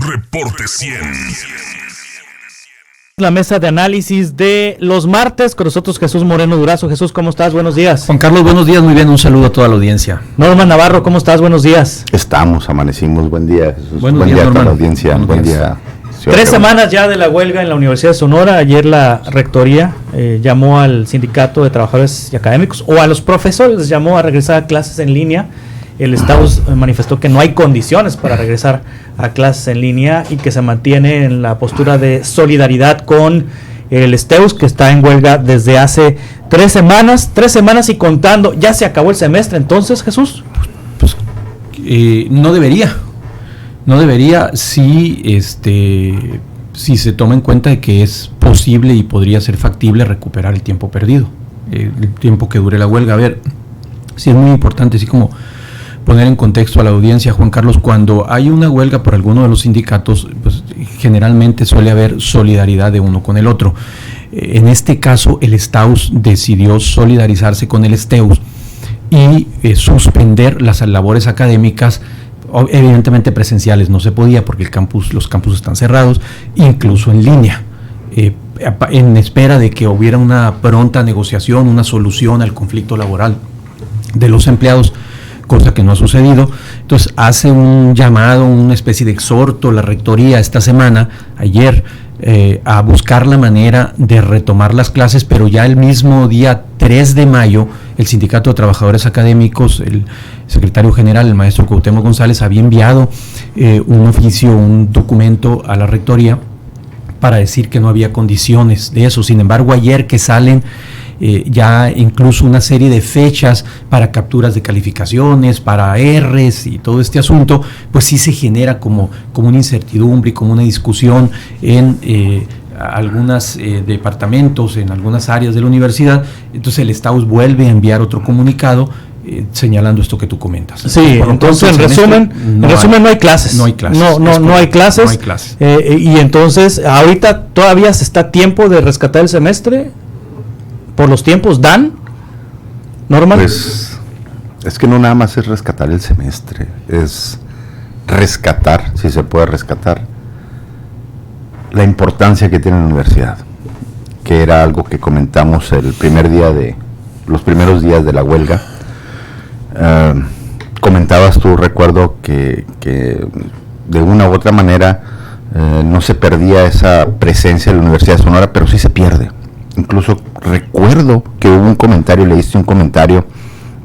Reporte 100. La mesa de análisis de los martes con nosotros Jesús Moreno Durazo. Jesús, ¿cómo estás? Buenos días. Juan Carlos, buenos días, muy bien, un saludo a toda la audiencia. Norman Navarro, ¿cómo estás? Buenos días. Amanecimos, buen día, Jesús. Buen día a toda la audiencia, buen día. 3 semanas ya de la huelga en la Universidad de Sonora. Ayer la rectoría llamó al sindicato de trabajadores y académicos, o a los profesores les llamó a regresar a clases en línea. El Estado manifestó que no hay condiciones para regresar a clases en línea y que se mantiene en la postura de solidaridad con el STEUS, que está en huelga desde hace 3 semanas y contando. ¿Ya se acabó el semestre entonces, Jesús? Pues no debería si se toma en cuenta de que es posible y podría ser factible recuperar el tiempo perdido, el tiempo que dure la huelga. A ver, sí es muy importante, así como poner en contexto a la audiencia, Juan Carlos. Cuando hay una huelga por alguno de los sindicatos, pues generalmente suele haber solidaridad de uno con el otro. En este caso, el STAUS decidió solidarizarse con el STEUS y suspender las labores académicas, evidentemente presenciales. No se podía porque los campus están cerrados, incluso en línea, en espera de que hubiera una pronta negociación, una solución al conflicto laboral de los empleados, cosa que no ha sucedido. Entonces hace un llamado, una especie de exhorto la rectoría esta semana, ayer, a buscar la manera de retomar las clases, pero ya el mismo día 3 de mayo, el Sindicato de Trabajadores Académicos, el secretario general, el maestro Cuauhtémoc González, había enviado un oficio, un documento a la rectoría para decir que no había condiciones de eso. Sin embargo, ayer que salen ya incluso una serie de fechas para capturas de calificaciones, para R's y todo este asunto, pues sí se genera como una incertidumbre y como una discusión en algunos departamentos, en algunas áreas de la universidad. Entonces el STAUS vuelve a enviar otro comunicado señalando esto que tú comentas. Sí, entonces en resumen no hay clases. No hay clases. No hay clases. Y entonces ahorita todavía se está a tiempo de rescatar el semestre. ¿Por los tiempos dan, Norman? Pues es que no nada más es rescatar el semestre, es rescatar, si se puede rescatar, la importancia que tiene la universidad, que era algo que comentamos los primeros días de la huelga. Comentabas tú, recuerdo, que de una u otra manera no se perdía esa presencia de la Universidad de Sonora, pero sí se pierde. Incluso recuerdo que hubo leíste un comentario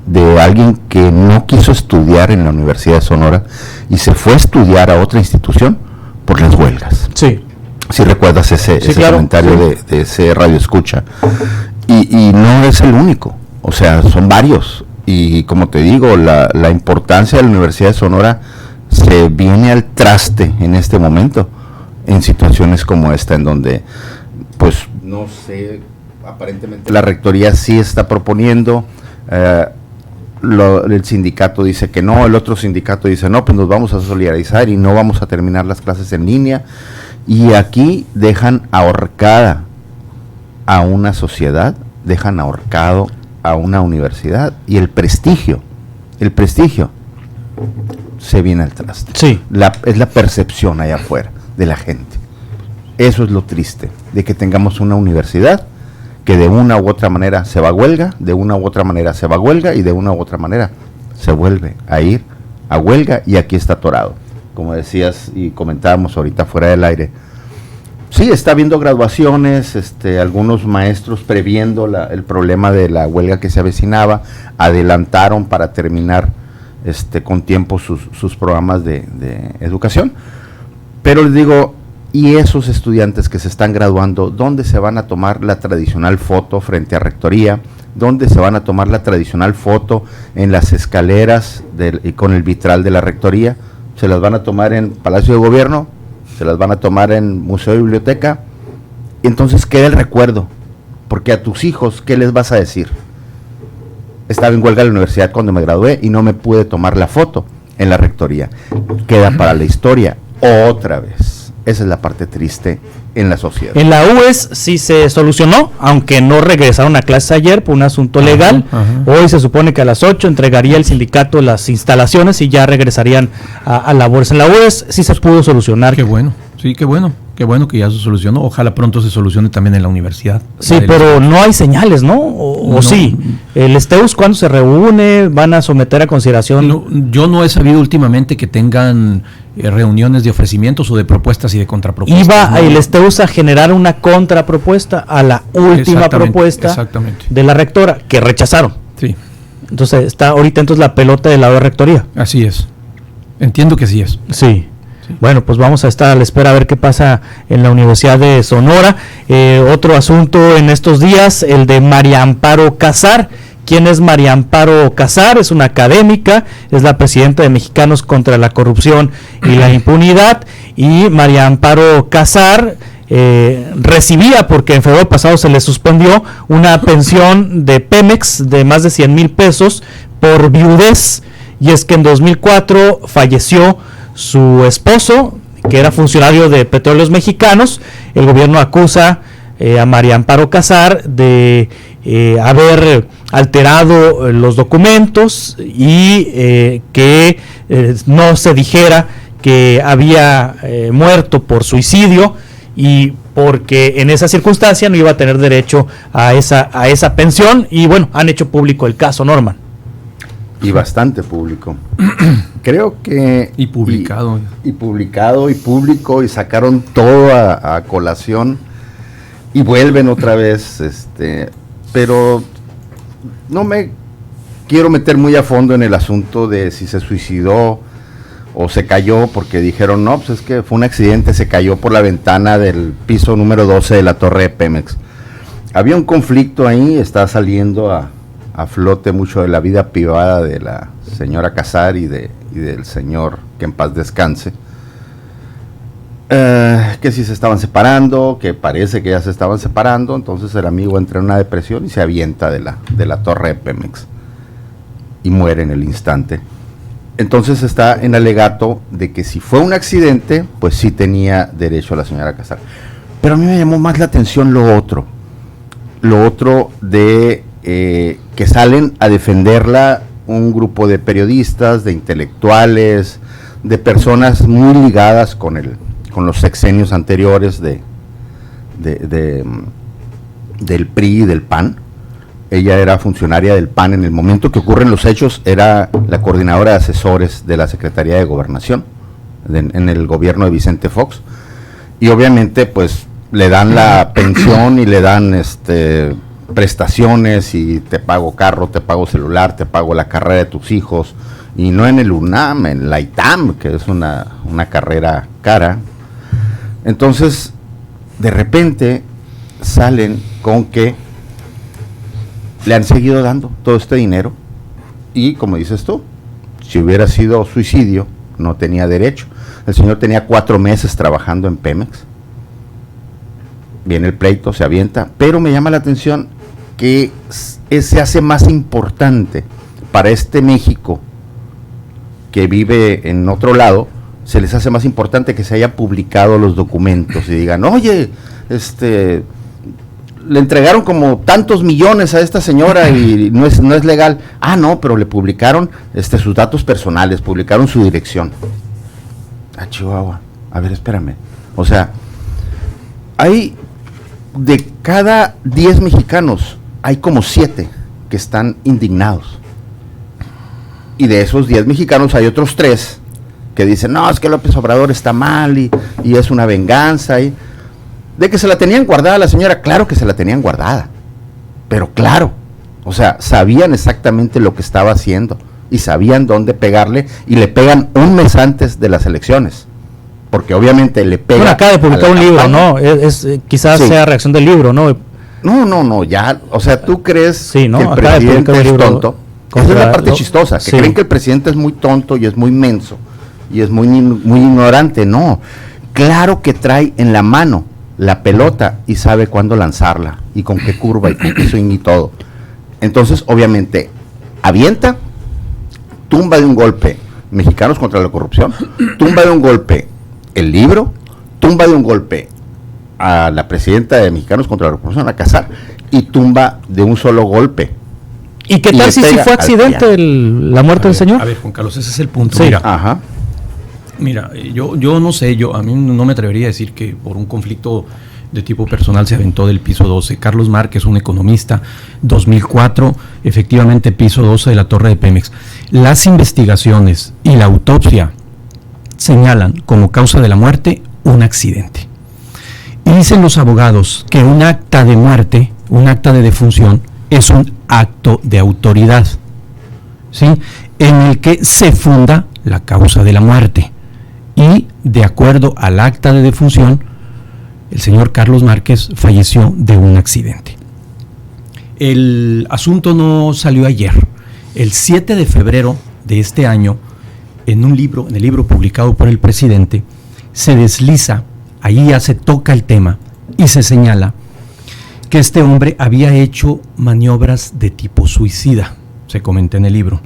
de alguien que no quiso estudiar en la Universidad de Sonora y se fue a estudiar a otra institución por las huelgas. Sí. Si recuerdas ese claro, comentario sí. de ese radio escucha. Y no es el único, o sea, son varios. Y como te digo, la importancia de la Universidad de Sonora se viene al traste en este momento, en situaciones como esta, en donde pues no sé, aparentemente la rectoría sí está proponiendo, el sindicato dice que no, el otro sindicato dice no, pues nos vamos a solidarizar y no vamos a terminar las clases en línea, y aquí dejan ahorcada a una sociedad, dejan ahorcado a una universidad, y el prestigio se viene al traste. Sí. Es la percepción allá afuera de la gente. Eso es lo triste, de que tengamos una universidad que de una u otra manera se va a huelga, de una u otra manera se va a huelga y de una u otra manera se vuelve a ir a huelga, y aquí está atorado. Como decías y comentábamos ahorita fuera del aire, sí, está habiendo graduaciones, algunos maestros previendo el problema de la huelga que se avecinaba, adelantaron para terminar con tiempo sus programas de educación, pero les digo, y esos estudiantes que se están graduando, ¿dónde se van a tomar la tradicional foto frente a rectoría? ¿Dónde se van a tomar la tradicional foto en las escaleras y con el vitral de la rectoría? ¿Se las van a tomar en Palacio de Gobierno? ¿Se las van a tomar en Museo de Biblioteca? Y entonces queda el recuerdo, porque a tus hijos, ¿qué les vas a decir? Estaba en huelga en la universidad cuando me gradué y no me pude tomar la foto en la rectoría. Queda para la historia otra vez Esa es la parte triste en la sociedad. En la UES sí se solucionó, aunque no regresaron a clases ayer por un asunto legal. Hoy se supone que a las 8 entregaría el sindicato las instalaciones y ya regresarían a labores. En la UES sí se pudo solucionar. Qué bueno, sí, qué bueno que ya se solucionó. Ojalá pronto se solucione también en la universidad. Sí, pero no hay señales, ¿no? ¿O sí? ¿El STEUS cuándo se reúne? ¿Van a someter a consideración? No, yo no he sabido últimamente que tengan reuniones de ofrecimientos o de propuestas y de contrapropuestas. Iba el STEUS a generar una contrapropuesta a la última propuesta de la rectora, que rechazaron. Sí. Entonces está ahorita la pelota del lado de rectoría. Así es. Entiendo que así es. Sí. Bueno, pues vamos a estar a la espera a ver qué pasa en la Universidad de Sonora. Otro asunto en estos días, el de María Amparo Casar. ¿Quién es María Amparo Casar? Es una académica, es la presidenta de Mexicanos contra la Corrupción y la Impunidad. Y María Amparo Casar recibía, porque en febrero pasado se le suspendió, una pensión de Pemex de más de 100,000 pesos por viudez. Y es que en 2004 falleció su esposo, que era funcionario de Petróleos Mexicanos. El gobierno acusa a María Amparo Casar de haber alterado los documentos y que no se dijera que había muerto por suicidio, y porque en esa circunstancia no iba a tener derecho a esa pensión. Y bueno, han hecho público el caso, Norman. Y bastante público. Creo que... Y publicado. Y publicado y público, y sacaron todo a colación y vuelven otra vez, pero no me quiero meter muy a fondo en el asunto de si se suicidó o se cayó, porque dijeron, no, pues es que fue un accidente, se cayó por la ventana del piso número 12 de la torre de Pemex. Había un conflicto ahí, está saliendo a flote mucho de la vida privada de la señora Casar y del señor, que en paz descanse, que si se estaban separando, que parece que ya se estaban separando. Entonces el amigo entra en una depresión y se avienta de la torre de Pemex y muere en el instante. Entonces está en alegato de que si fue un accidente, pues sí tenía derecho a la señora Casar. Pero a mí me llamó más la atención lo otro de que salen a defenderla un grupo de periodistas, de intelectuales, de personas muy ligadas con los sexenios anteriores del PRI y del PAN. Ella era funcionaria del PAN en el momento que ocurren los hechos, era la coordinadora de asesores de la Secretaría de Gobernación en el gobierno de Vicente Fox, y obviamente pues le dan la pensión y le dan prestaciones, y te pago carro, te pago celular, te pago la carrera de tus hijos, y no en el UNAM, en la ITAM, que es una carrera cara. Entonces, de repente salen con que le han seguido dando todo este dinero, y como dices tú, si hubiera sido suicidio, no tenía derecho. El señor tenía 4 meses trabajando en Pemex, viene el pleito, se avienta, pero me llama la atención que se hace más importante para este México que vive en otro lado, se les hace más importante que se haya publicado los documentos y digan, oye, le entregaron como tantos millones a esta señora y no es legal. Ah, no, pero le publicaron sus datos personales, publicaron su dirección. Ah, Chihuahua, a ver, espérame. O sea, hay de cada 10 mexicanos, hay como 7 que están indignados. Y de esos 10 mexicanos hay otros 3 que dicen, no, es que López Obrador está mal y es una venganza. Y de que se la tenían guardada la señora, claro que se la tenían guardada. Pero claro, o sea, sabían exactamente lo que estaba haciendo y sabían dónde pegarle, y le pegan un mes antes de las elecciones. Porque obviamente le pega. Bueno, acaba de publicar un libro, ¿no? Quizás sí. Sea reacción del libro, ¿no? No, ya, o sea, ¿tú crees sí, ¿no? que el presidente es tonto? Esa es la parte chistosa, que sí. Creen que el presidente es muy tonto y es muy menso y es muy ignorante. No, claro que trae en la mano la pelota y sabe cuándo lanzarla y con qué curva y con qué swing y todo. Entonces, obviamente, avienta, tumba de un golpe Mexicanos contra la Corrupción, tumba de un golpe el libro, tumba de un golpe a la presidenta de Mexicanos contra la Corrupción, a Casar, y tumba de un solo golpe. ¿Y qué tal si fue accidente la muerte del señor? A ver, Juan Carlos, ese es el punto. Sí. Mira, Ajá. Mira, yo no sé, a mí no me atrevería a decir que por un conflicto de tipo personal se aventó del piso 12. Carlos Márquez, un economista, 2004, efectivamente piso 12 de la torre de Pemex. Las investigaciones y la autopsia señalan como causa de la muerte un accidente. Y dicen los abogados que un acta de muerte, un acta de defunción, es un acto de autoridad, ¿sí?, en el que se funda la causa de la muerte. Y de acuerdo al acta de defunción, el señor Carlos Márquez falleció de un accidente. El asunto no salió ayer. El 7 de febrero de este año, en el libro publicado por el presidente, se desliza, ahí ya se toca el tema y se señala que este hombre había hecho maniobras de tipo suicida, se comenta en el libro.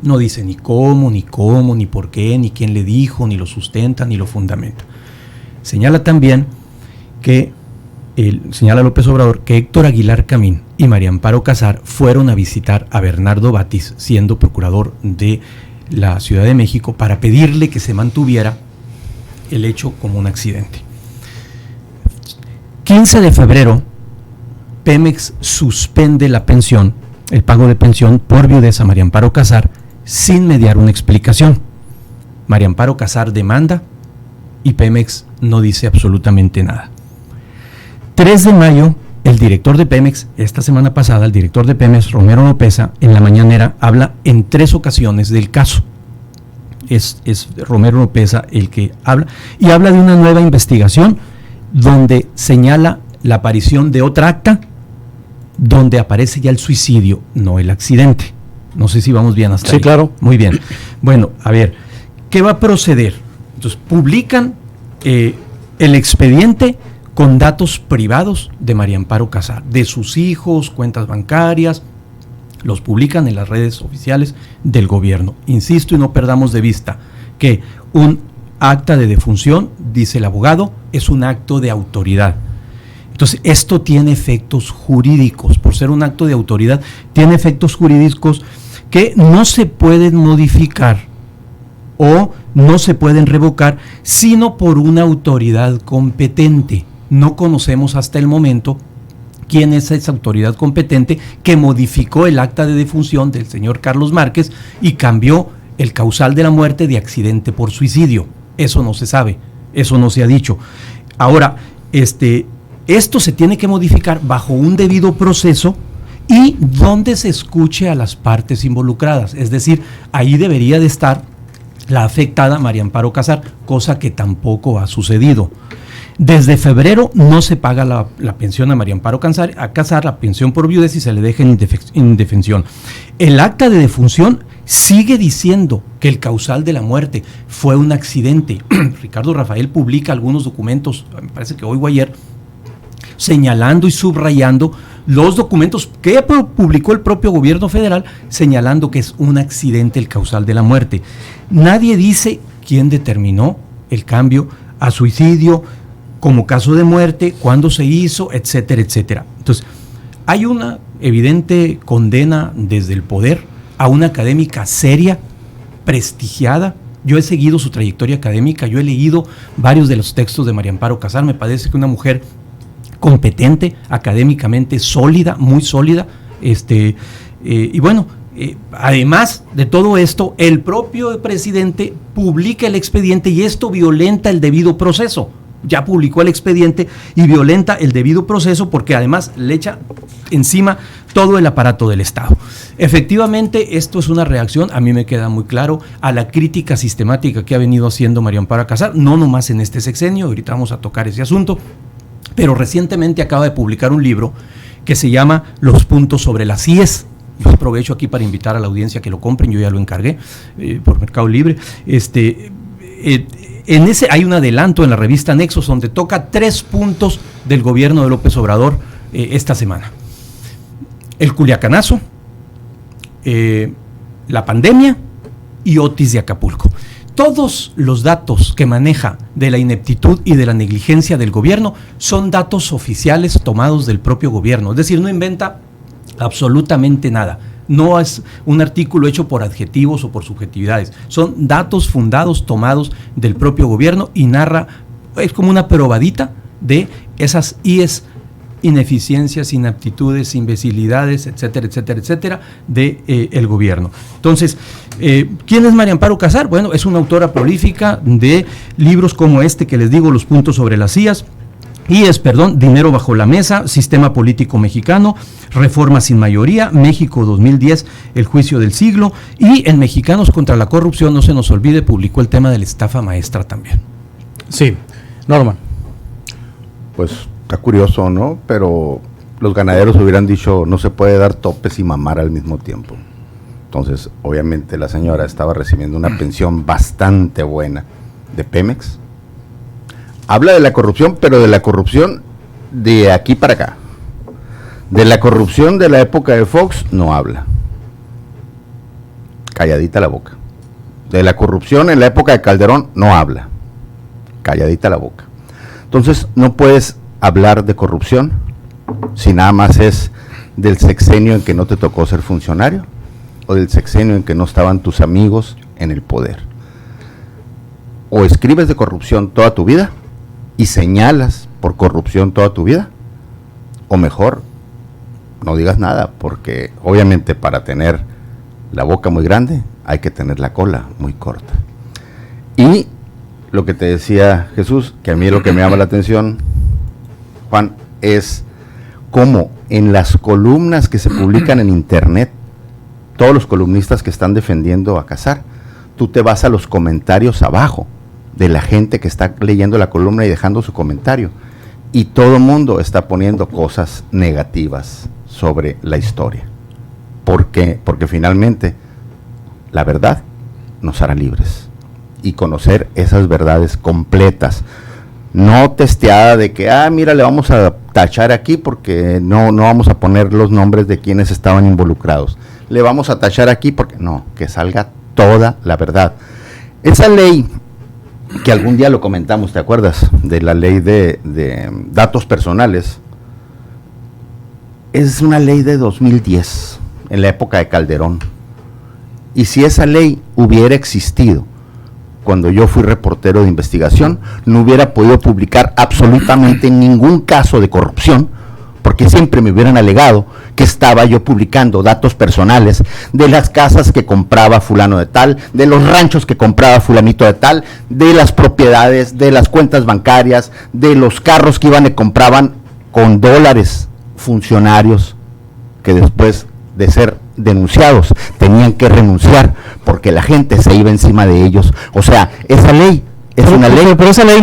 No dice ni cómo, ni por qué, ni quién le dijo, ni lo sustenta, ni lo fundamenta. Señala también que, señala López Obrador, que Héctor Aguilar Camín y María Amparo Casar fueron a visitar a Bernardo Batis, siendo procurador de la Ciudad de México, para pedirle que se mantuviera el hecho como un accidente. 15 de febrero, Pemex suspende la pensión, el pago de pensión por viudez a María Amparo Casar, sin mediar una explicación. María Amparo Casar demanda y Pemex no dice absolutamente nada. 3 de mayo, el director de Pemex, esta semana pasada, el director de Pemex, Romero Oropeza, en la mañanera habla en 3 ocasiones del caso. Es Romero Oropeza el que habla, y habla de una nueva investigación donde señala la aparición de otra acta donde aparece ya el suicidio, no el accidente. No sé si vamos bien hasta ahí. Sí, claro. Muy bien. Bueno, a ver, ¿qué va a proceder? Entonces, publican el expediente con datos privados de María Amparo Casar, de sus hijos, cuentas bancarias, los publican en las redes oficiales del gobierno. Insisto, y no perdamos de vista que un acta de defunción, dice el abogado, es un acto de autoridad. Entonces, esto tiene efectos jurídicos. Por ser un acto de autoridad, tiene efectos jurídicos que no se pueden modificar o no se pueden revocar, sino por una autoridad competente. No conocemos hasta el momento quién es esa autoridad competente que modificó el acta de defunción del señor Carlos Márquez y cambió el causal de la muerte de accidente por suicidio. Eso no se sabe, eso no se ha dicho. Ahora, esto se tiene que modificar bajo un debido proceso y donde se escuche a las partes involucradas. Es decir, ahí debería de estar la afectada María Amparo Casar, cosa que tampoco ha sucedido. Desde febrero no se paga la pensión a María Amparo Casar, la pensión por viudez, y se le deja en indefensión. El acta de defunción sigue diciendo que el causal de la muerte fue un accidente. Ricardo Rafael publica algunos documentos, me parece que hoy o ayer, señalando y subrayando los documentos que publicó el propio gobierno federal, señalando que es un accidente el causal de la muerte. Nadie dice quién determinó el cambio a suicidio como caso de muerte, cuándo se hizo, etcétera, etcétera. Entonces, hay una evidente condena desde el poder a una académica seria, prestigiada. Yo he seguido su trayectoria académica, yo he leído varios de los textos de María Amparo Casar, me parece que una mujer competente, académicamente sólida, muy sólida, y bueno, además de todo esto, el propio presidente publica el expediente y esto violenta el debido proceso. Ya publicó el expediente y violenta el debido proceso porque además le echa encima todo el aparato del Estado. Efectivamente, esto es una reacción, a mí me queda muy claro, a la crítica sistemática que ha venido haciendo María Amparo Casar, no nomás en este sexenio, ahorita vamos a tocar ese asunto, pero recientemente acaba de publicar un libro que se llama Los puntos sobre las IES. Yo aprovecho aquí para invitar a la audiencia que lo compren, yo ya lo encargué por Mercado Libre. En ese hay un adelanto en la revista Nexos donde toca 3 puntos del gobierno de López Obrador esta semana: el Culiacanazo, la pandemia y Otis de Acapulco. todos los datos que maneja de la ineptitud y de la negligencia del gobierno son datos oficiales tomados del propio gobierno, es decir, no inventa absolutamente nada. No es un artículo hecho por adjetivos o por subjetividades, son datos fundados tomados del propio gobierno y narra, es como una probadita de esas IES, ineficiencias, inaptitudes, imbecilidades, etcétera, etcétera, etcétera, de el gobierno. Entonces, ¿quién es María Amparo Casar? Bueno, es una autora prolífica de libros como este que les digo, Los puntos sobre las IAS, Dinero bajo la mesa, Sistema político mexicano, Reforma sin mayoría, México 2010, El juicio del siglo, y en Mexicanos contra la corrupción, no se nos olvide, publicó el tema de la estafa maestra también. Sí, Norman. Pues está curioso, ¿no? Pero los ganaderos hubieran dicho, no se puede dar topes y mamar al mismo tiempo. Entonces, obviamente la señora estaba recibiendo una pensión bastante buena de Pemex. Habla de la corrupción, pero de la corrupción de aquí para acá. De la corrupción de la época de Fox no habla. Calladita la boca. De la corrupción en la época de Calderón no habla. Calladita la boca. Entonces, no puedes hablar de corrupción si nada más es del sexenio en que no te tocó ser funcionario o del sexenio en que no estaban tus amigos en el poder. O escribes de corrupción toda tu vida y señalas por corrupción toda tu vida, o mejor, no digas nada, porque obviamente para tener la boca muy grande hay que tener la cola muy corta. Y lo que te decía Jesús, que a mí lo que me llama la atención, Juan, es cómo en las columnas que se publican en internet, todos los columnistas que están defendiendo a Casar, tú te vas a los comentarios abajo de la gente que está leyendo la columna y dejando su comentario, y todo el mundo está poniendo cosas negativas sobre la historia. ¿Por qué? Porque finalmente la verdad nos hará libres, y conocer esas verdades completas, no testeada de que, mira, le vamos a tachar aquí porque no vamos a poner los nombres de quienes estaban involucrados, le vamos a tachar aquí porque no, que salga toda la verdad. Esa ley que algún día lo comentamos, ¿te acuerdas? De la ley de datos personales, es una ley de 2010, en la época de Calderón, y si esa ley hubiera existido cuando yo fui reportero de investigación, no hubiera podido publicar absolutamente ningún caso de corrupción, porque siempre me hubieran alegado que estaba yo publicando datos personales de las casas que compraba fulano de tal, de los ranchos que compraba fulanito de tal, de las propiedades, de las cuentas bancarias, de los carros que iban y compraban con dólares funcionarios que después de ser denunciados tenían que renunciar porque la gente se iba encima de ellos. O sea, esa ley es una ley, pero esa ley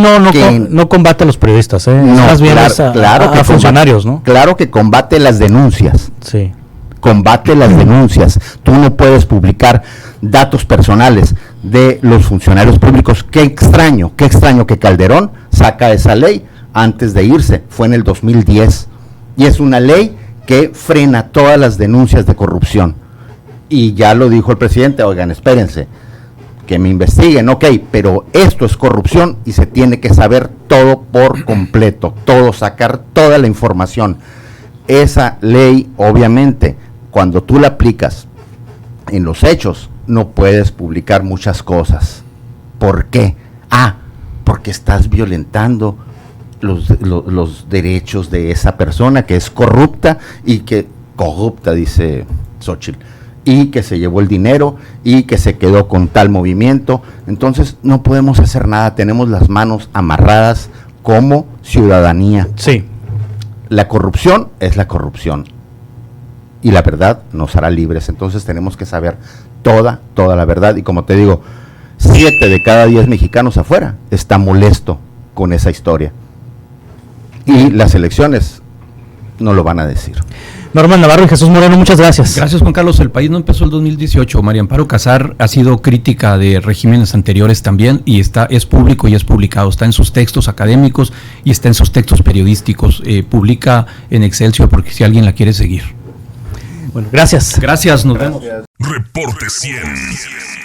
no combate a los periodistas, no, más bien claro que funcionarios, ¿no? Claro que combate las denuncias. Sí. Combate las denuncias. Tú no puedes publicar datos personales de los funcionarios públicos. Qué extraño que Calderón saca esa ley antes de irse. Fue en el 2010. Y es una ley que frena todas las denuncias de corrupción. Y ya lo dijo el presidente, oigan, espérense, que me investiguen, ok, pero esto es corrupción y se tiene que saber todo por completo, todo, sacar toda la información. Esa ley, obviamente, cuando tú la aplicas en los hechos, no puedes publicar muchas cosas. ¿Por qué? Porque estás violentando los derechos de esa persona que es corrupta y que, corrupta dice Xochitl, y que se llevó el dinero y que se quedó con tal movimiento. Entonces no podemos hacer nada, tenemos las manos amarradas como ciudadanía. Sí. La corrupción es la corrupción y la verdad nos hará libres. Entonces tenemos que saber toda la verdad, y como te digo, 7 de cada 10 mexicanos afuera está molesto con esa historia, y las elecciones no lo van a decir. Norman Navarro y Jesús Moreno, muchas gracias. Gracias, Juan Carlos. El país no empezó el 2018. María Amparo Casar ha sido crítica de regímenes anteriores también, y es público y es publicado. Está en sus textos académicos y está en sus textos periodísticos. Publica en Excelsior, porque si alguien la quiere seguir. Bueno, gracias. Gracias, nos vemos. Reporte 100.